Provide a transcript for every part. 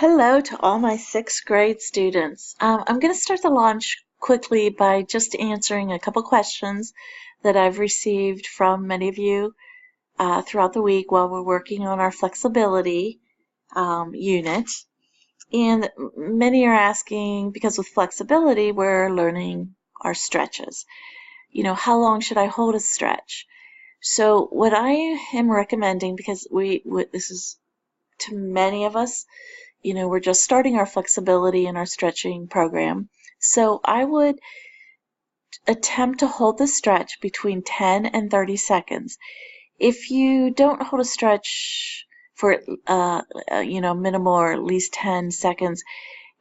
Hello to all my sixth grade students. I'm going to start the launch quickly by just answering a couple questions that I've received from many of you throughout the week while we're working on our flexibility unit. And many are asking, because with flexibility, we're learning our stretches. You know, how long should I hold a stretch? So what I am recommending, because this is to many of us, we're just starting our flexibility and our stretching program. So I would attempt to hold the stretch between 10 and 30 seconds. If you don't hold a stretch for, minimal or at least 10 seconds,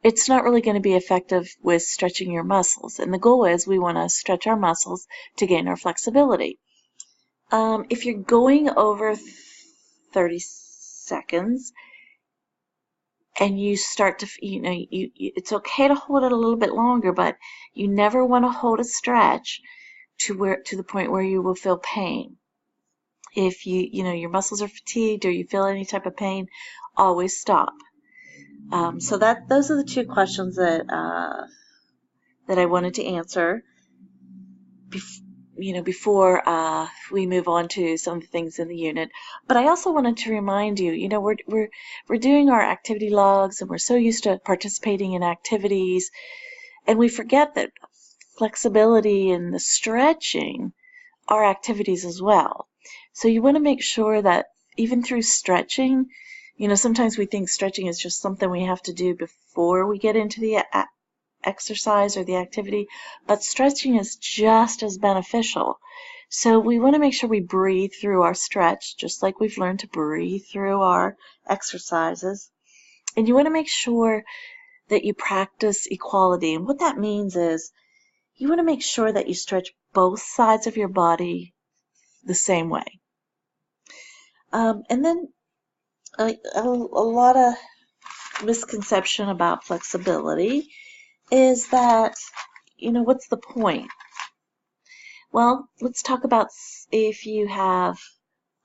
it's not really going to be effective with stretching your muscles. And the goal is we want to stretch our muscles to gain our flexibility. If you're going over 30 seconds, and you start to, it's okay to hold it a little bit longer, but you never want to hold a stretch to the point where you will feel pain. If your muscles are fatigued or you feel any type of pain, always stop. So those are the two questions that I wanted to answer before we move on to some of the things in the unit. But I also wanted to remind you, we're doing our activity logs and we're so used to participating in activities, and we forget that flexibility and the stretching are activities as well. So you want to make sure that even through stretching, sometimes we think stretching is just something we have to do before we get into the exercise or the activity, but stretching is just as beneficial. So we want to make sure we breathe through our stretch, just like we've learned to breathe through our exercises. And you want to make sure that you practice equality. And what that means is you want to make sure that you stretch both sides of your body the same way. And then a lot of misconception about flexibility is that, what's the point? Well, let's talk about if you have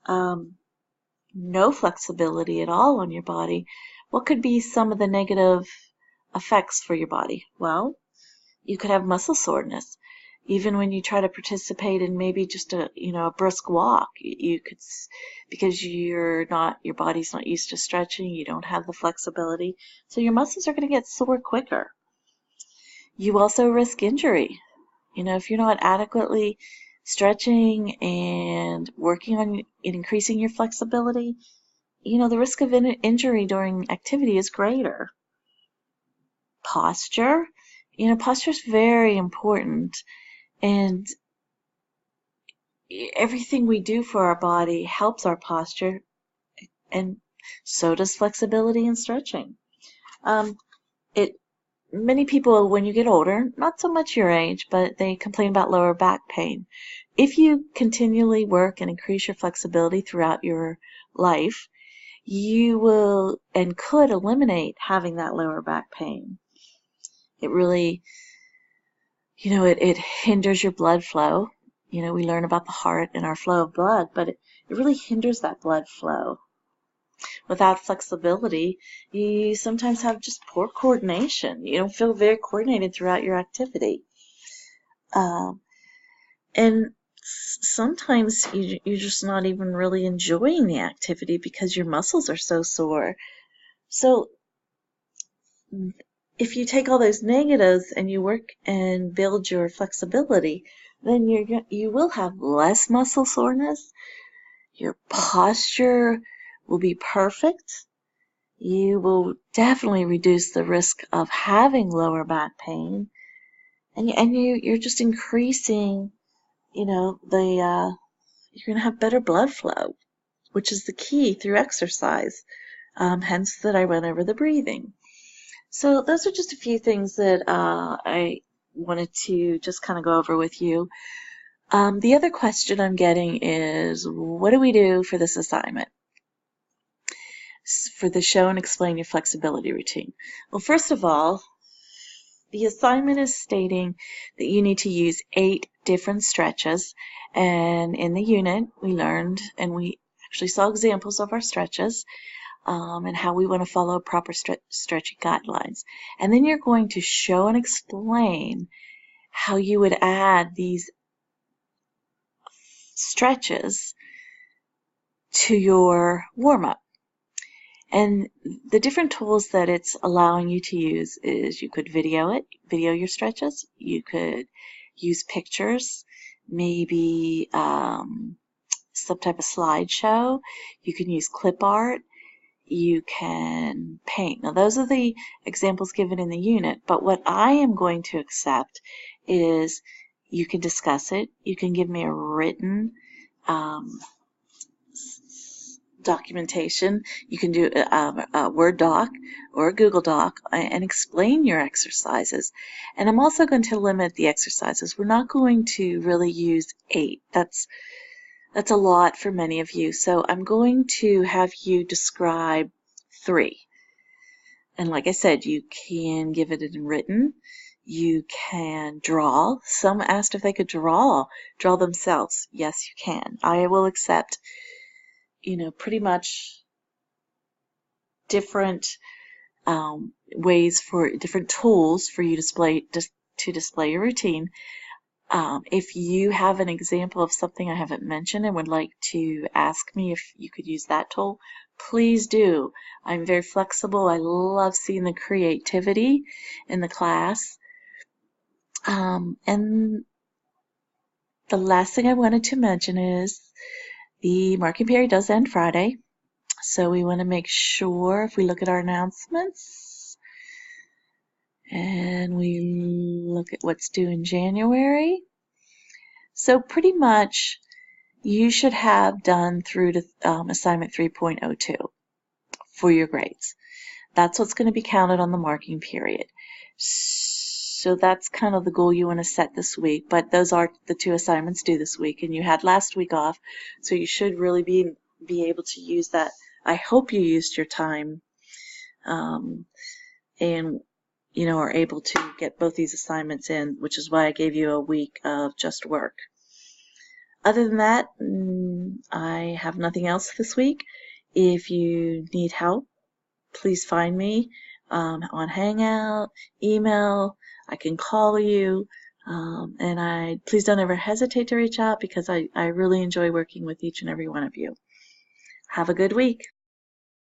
no flexibility at all on your body, what could be some of the negative effects for your body? Well, you could have muscle soreness. Even when you try to participate in maybe just a brisk walk, you could, because your body's not used to stretching, you don't have the flexibility, so your muscles are going to get sore quicker. You also risk injury. If you're not adequately stretching and working on increasing your flexibility, the risk of injury during activity is greater. Posture. Posture is very important, and everything we do for our body helps our posture, and so does flexibility and stretching. Many people, when you get older, not so much your age, but they complain about lower back pain. If you continually work and increase your flexibility throughout your life, you will and could eliminate having that lower back pain. It really, it hinders your blood flow. We learn about the heart and our flow of blood, but it really hinders that blood flow. Without flexibility, you sometimes have just poor coordination. You don't feel very coordinated throughout your activity. And sometimes you're just not even really enjoying the activity because your muscles are so sore. So if you take all those negatives and you work and build your flexibility, then you will have less muscle soreness. Your posture will be perfect. You will definitely reduce the risk of having lower back pain, and you're just increasing, you're going to have better blood flow, which is the key through exercise. Hence that I went over the breathing. So those are just a few things that I wanted to just kind of go over with you. The other question I'm getting is, what do we do for this assignment? For the show and explain your flexibility routine. Well, first of all, the assignment is stating that you need to use 8 different stretches, and in the unit we learned and we actually saw examples of our stretches. and how we want to follow proper stretching guidelines. And then you're going to show and explain how you would add these stretches to your warm-up. And the different tools that it's allowing you to use is you could video your stretches. You could use pictures, maybe some type of slideshow. You can use clip art. You can paint. Now, those are the examples given in the unit, but what I am going to accept is you can discuss it. You can give me a written documentation. You can do a Word doc or a Google Doc and explain your exercises. And I'm also going to limit the exercises. We're not going to really use 8. That's a lot for many of you. So I'm going to have you describe 3. And like I said, you can give it in written. You can draw. Some asked if they could draw themselves. Yes, you can. I will accept pretty much different ways for different tools for you to display your routine. If you have an example of something I haven't mentioned and would like to ask me if you could use that tool, please do. I'm very flexible. I love seeing the creativity in the class. And the last thing I wanted to mention is the marking period does end Friday, so we want to make sure if we look at our announcements and we look at what's due in January. So pretty much you should have done through to assignment 3.02 for your grades. That's what's going to be counted on the marking period. So that's kind of the goal you want to set this week, but those are the 2 assignments due this week, and you had last week off, so you should really be able to use that. I hope you used your time and are able to get both these assignments in, which is why I gave you a week of just work. Other than that, I have nothing else this week. If you need help, please find me on Hangout, email. I can call you, and please don't ever hesitate to reach out because I really enjoy working with each and every one of you. Have a good week.